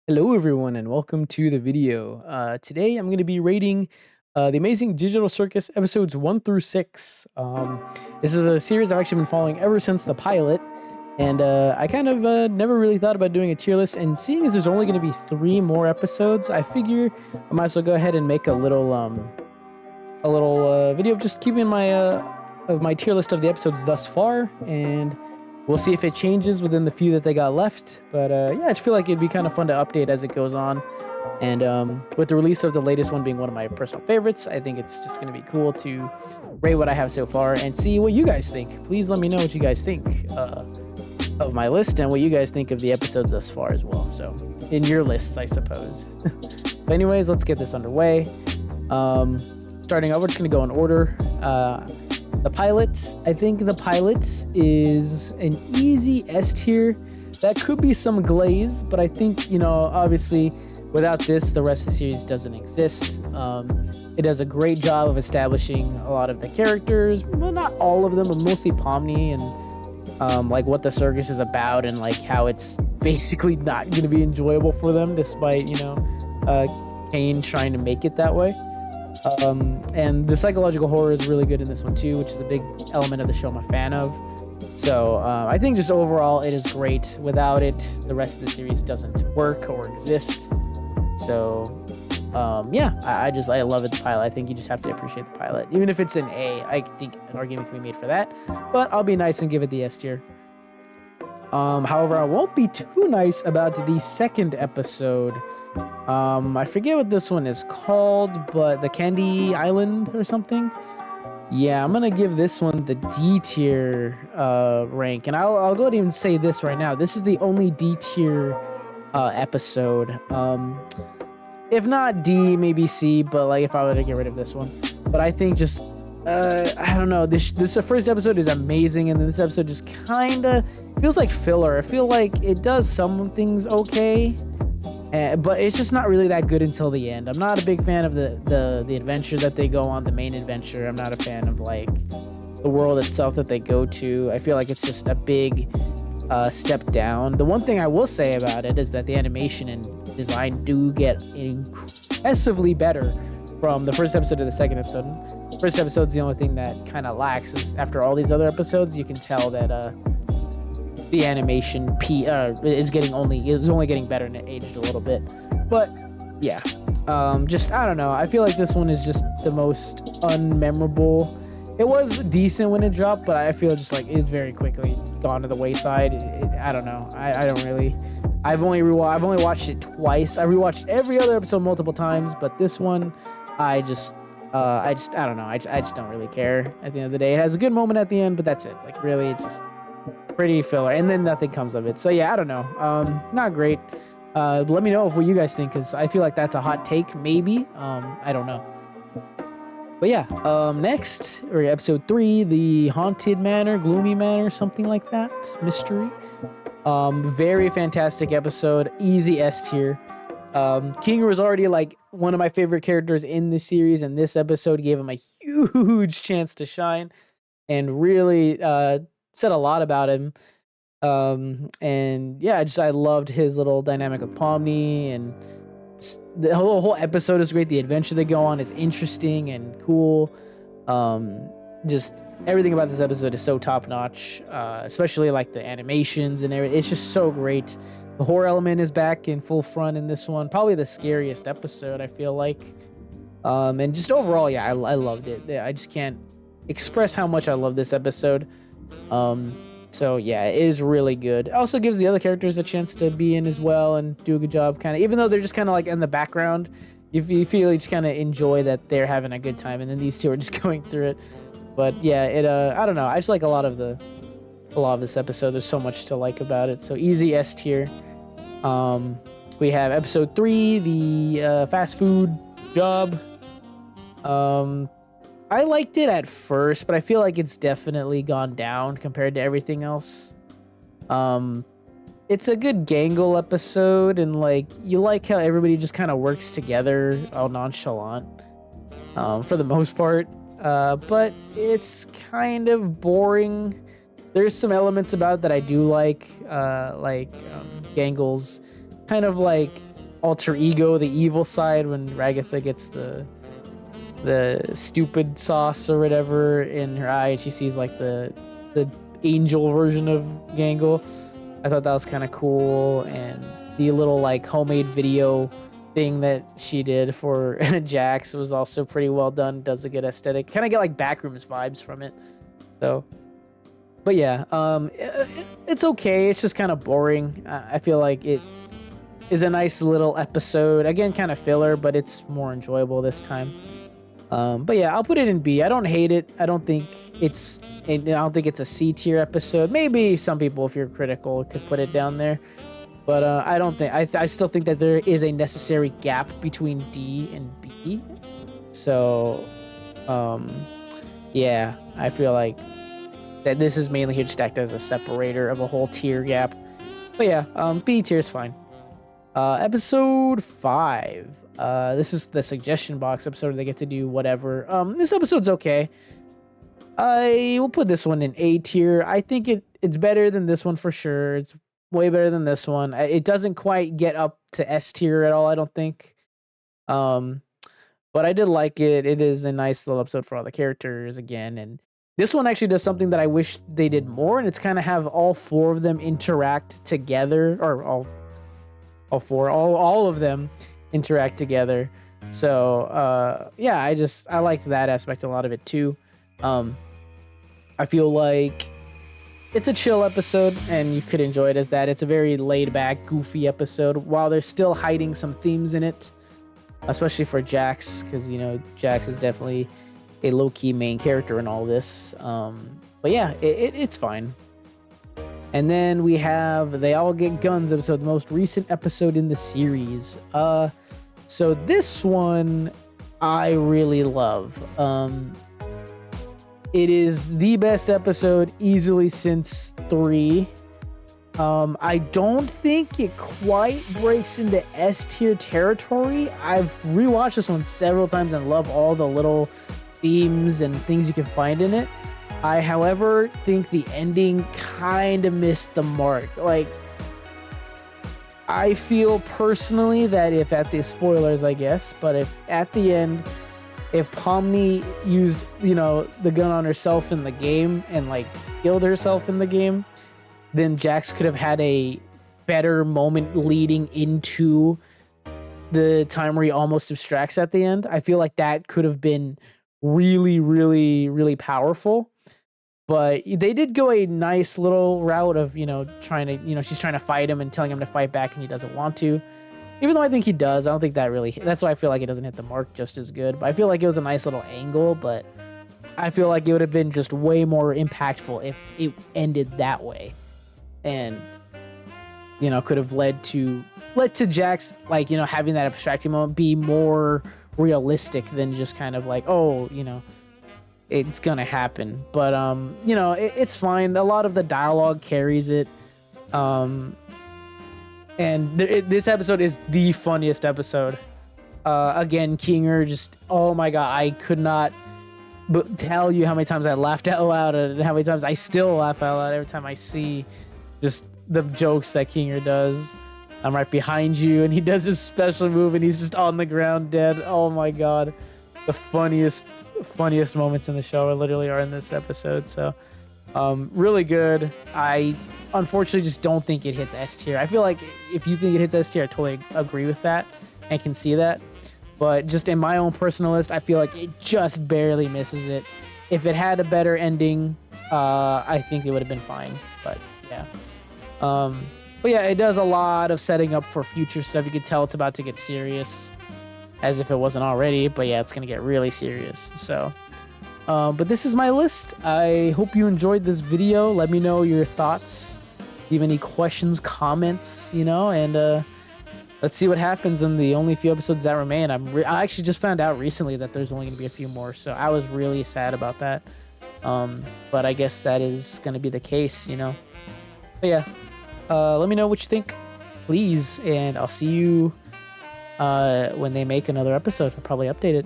Hello everyone and welcome to the video. Today I'm going to be rating The Amazing Digital Circus episodes 1 through 6. This is a series I've actually been following ever since the pilot, and I kind of never really thought about doing a tier list, and seeing as there's only going to be 3 more episodes, I figure I might as well go ahead and make a little video of just keeping my tier list of the episodes thus far, and we'll see if it changes within the few that they got left. But yeah, I just feel like it'd be kind of fun to update as it goes on. And with the release of the latest one being one of my personal favorites, I think it's just going to be cool to rate what I have so far and see what you guys think. Please let me know what you guys think of my list and what you guys think of the episodes thus far as well. So in your lists, I suppose. But anyways, let's get this underway. Starting out, we're just going to go in order. The pilot, I think the pilot is an easy S tier. That could be some glaze, but I think, obviously without this, the rest of the series doesn't exist. It does a great job of establishing a lot of the characters, well, not all of them, but mostly Pomni and like what the circus is about and like how it's basically not going to be enjoyable for them despite, Kane trying to make it that way. And the psychological horror is really good in this one too, which is a big element of the show I'm a fan of. So I think just overall it is great. Without it, the rest of the series doesn't work or exist. So yeah, I love it, the pilot. I think you just have to appreciate the pilot. Even if it's an A, I think an argument can be made for that. But I'll be nice and give it the S tier. However, I won't be too nice about the second episode. I forget what this one is called, but the Candy Island or something. Yeah, I'm gonna give this one the D tier rank, and I'll go ahead and even say this right now. This is the only D tier episode. If not D, maybe C. But like, if I were to get rid of this one, but I think just I don't know. This first episode is amazing, and then this episode just kind of feels like filler. I feel like it does some things okay. But it's just not really that good until the end. I'm not a big fan of the adventure that they go on, the main adventure. I'm not a fan of like the world itself that they go to. I feel like it's just a big step down. The one thing I will say about it is that the animation and design do get impressively better from the first episode to the second episode. First episode's the only thing that kind of lacks. Is after all these other episodes, you can tell that the animation is only getting better, and it aged a little bit. But yeah, just I don't know. I feel like this one is just the most unmemorable. It was decent when it dropped, but I feel just like it's very quickly gone to the wayside. I don't know. I don't really. I've only watched it twice. I rewatched every other episode multiple times, but this one, I don't know. I just don't really care. At the end of the day, it has a good moment at the end, but that's it. Like really, it's just pretty filler, and then nothing comes of it. So yeah, I don't know. Not great. Let me know what you guys think, because I feel like that's a hot take, maybe. I don't know. But yeah, next, or episode 3, the Haunted Manor, Gloomy Manor, something like that, mystery. Very fantastic episode, easy S tier. King was already like one of my favorite characters in the series, and this episode gave him a huge chance to shine and really said a lot about him. And yeah, I loved his little dynamic with Pomni, and the whole episode is great. The adventure they go on is interesting and cool. Just everything about this episode is so top notch, especially like the animations and everything. It's just so great. The horror element is back in full front in this one. Probably the scariest episode, I feel like. And just overall, yeah, I loved it. I just can't express how much I love this episode. So yeah, it is really good. It also gives the other characters a chance to be in as well and do a good job, kind of, even though they're just kind of like in the background. You feel you just kind of enjoy that they're having a good time, and then these two are just going through it. But yeah, I don't know. I just like a lot of this episode. There's so much to like about it. So easy S tier. We have episode 3, the fast food job. I liked it at first, but I feel like it's definitely gone down compared to everything else. It's a good Gangle episode, and like you like how everybody just kind of works together, all nonchalant, for the most part. But it's kind of boring. There's some elements about it that I do like Gangle's kind of like alter ego, the evil side, when Ragatha gets the stupid sauce or whatever in her eye, and she sees like the angel version of Gangle. I thought that was kind of cool, and the little like homemade video thing that she did for Jax was also pretty well done. Does a good aesthetic, kind of get like Backrooms vibes from it. So, but yeah, it's okay. It's just kind of boring. I feel like it is a nice little episode. Again, kind of filler, but it's more enjoyable this time. But yeah, I'll put it in B. I don't hate it. I don't think it's a C tier episode. Maybe some people, if you're critical, could put it down there. But I don't think. I still think that there is a necessary gap between D and B. So, yeah, I feel like that this is mainly here just act as a separator of a whole tier gap. But yeah, B tier is fine. Episode 5. This is the suggestion box episode. They get to do whatever. This episode's okay. I will put this one in A tier. I think it's better than this one for sure. It's way better than this one. It doesn't quite get up to S tier at all, I don't think. But I did like it. It is a nice little episode for all the characters again. And this one actually does something that I wish they did more, and it's kind of have all 4 of them interact together, or all of them interact together. So yeah, I liked that aspect a lot of it too. I feel like it's a chill episode and you could enjoy it as that. It's a very laid back, goofy episode while they're still hiding some themes in it, especially for Jax, because you know Jax is definitely a low-key main character in all this. But yeah, it's fine. And then we have They All Get Guns episode, the most recent episode in the series. So this one I really love. It is the best episode easily since 3. I don't think it quite breaks into S tier territory. I've rewatched this one several times and love all the little themes and things you can find in it. I, however, think the ending kind of missed the mark. Like, I feel personally that if at the spoilers, I guess, but if at the end, if Pomni used, the gun on herself in the game and like killed herself in the game, then Jax could have had a better moment leading into the time where he almost abstracts at the end. I feel like that could have been really, really, really powerful. But they did go a nice little route of, trying to, she's trying to fight him and telling him to fight back and he doesn't want to. Even though I think he does, I don't think that's why I feel like it doesn't hit the mark just as good. But I feel like it was a nice little angle, but I feel like it would have been just way more impactful if it ended that way. And, could have led to Jax, like, having that abstracting moment be more realistic than just kind of like, it's gonna happen. But it's fine. A lot of the dialogue carries it. And this episode is the funniest episode. Again, Kinger, just, oh my god, I could not tell you how many times I laughed out loud and how many times I still laugh out loud every time I see just the jokes that Kinger does. I'm right behind you, and he does his special move, and he's just on the ground dead. Oh my god, the funniest moments in the show literally are in this episode. So really good. I unfortunately just don't think it hits S tier. I feel like if you think it hits S tier, I totally agree with that and can see that. But just in my own personal list, I feel like it just barely misses it. If it had a better ending, I think it would have been fine. But yeah. But yeah, it does a lot of setting up for future stuff. You can tell it's about to get serious, as if it wasn't already. But yeah, it's going to get really serious. So, but this is my list. I hope you enjoyed this video. Let me know your thoughts. If you have any questions, comments, and let's see what happens in the only few episodes that remain. I actually just found out recently that there's only going to be a few more, so I was really sad about that. But I guess that is going to be the case, But yeah, let me know what you think, please, and I'll see you when they make another episode. I'll probably update it.